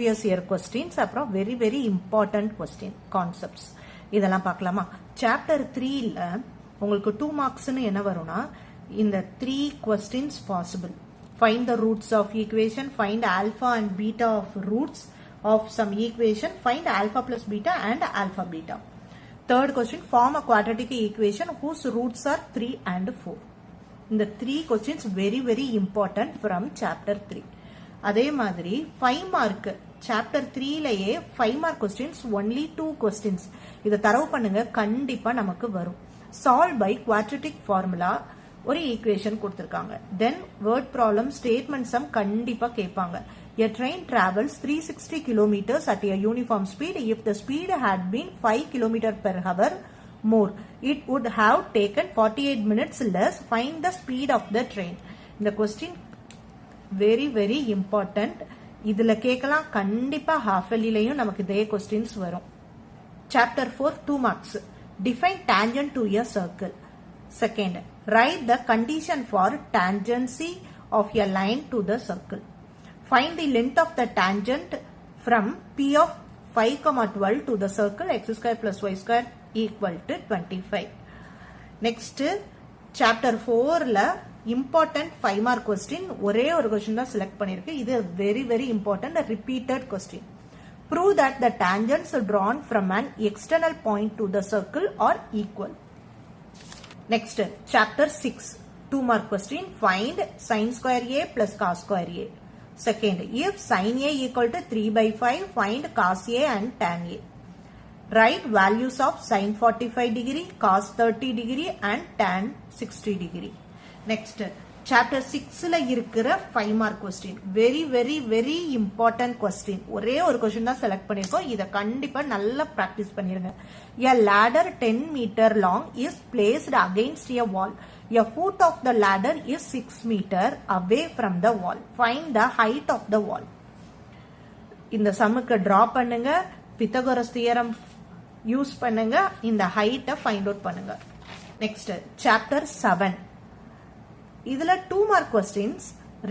previous year questions அப்புறம் very very important question concepts இதெல்லாம் பார்க்கலாமா. சாப்டர் 3ல உங்களுக்கு 2 மார்க்ஸ்னு என்ன வரும்னா இந்த 3 questions possible. Find the roots of equation, find alpha and beta of roots of some equation, find alpha plus beta and alpha beta. Third question, form a quadratic equation whose roots are 3 and 4. இந்த 3 questions very very important from chapter 3. அதே மாதிரி 5 mark chapter 3லயே 5 mark questions only 2 questions. இத தரவு பண்ணுங்க கண்டிப்பா நமக்கு வரும். Solve by quadratic formula ஒரு ஈக்குவேஷன் கொடுத்திருக்காங்க. Then word problem statement sum கண்டிப்பா கேட்பாங்க. A train travels 360 kilometers at a uniform speed. If the speed had been 5 km per hour more, it would have taken 48 minutes less. Find the speed of the train. இந்த question very very important. இதுல கேட்கலாம் கண்டிப்பா half yearlyலயும் நமக்கு இதே questions வரும். Chapter 4 2 marks. Define tangent to a circle. Second, write the condition for tangency of a line to the circle. Find the length of the tangent from P of 5,12 to the circle x square plus y square equal to 25. Next, chapter 4ல important 5 mark question ஒரே ஒரு question தான் select பண்ணிருக்கு. இது very very important repeated question. Prove that the tangents drawn from an external point to the circle are equal. Next, chapter 6 2 mark question. Find sin square a plus cos square a. Second, if sin a equal to 3 by 5, find cos a and tan a. Write values of sin 45 degree, cos 30 degree and tan 60 degree. Next, chapter 6ல இருக்கிற 5 mark question very very very important question. ஒரே ஒரு question தான் select பண்ணிருக்கோம். இத கண்டிப்பா நல்லா practice பண்ணிருங்க. A ladder 10 meter long is placed against a wall. A foot of the ladder is 6 meter away from the wall. Find the height of the wall. இந்த சம்முக்கு draw பண்ணுங்க. Pythagoras theorem யூஸ் பண்ணுங்க. இந்த height find out பண்ணுங்க. Next, chapter 7 இதுல 2 mark questions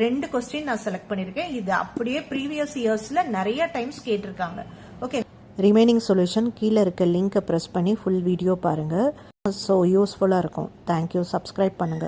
2 question நான் select பண்ணிருக்கேன். இது அப்படியே previous yearsல நிறைய டைம்ஸ் கேட்டிருக்காங்க. ஓகே, ரிமைனிங் சொல்யூஷன் கீழே இருக்க லிங்கை பிரஸ் பண்ணி ஃபுல் வீடியோ பாருங்க. ஸோ யூஸ்ஃபுல்லாக இருக்கும். தேங்க்யூ. சப்ஸ்கிரைப் பண்ணுங்க.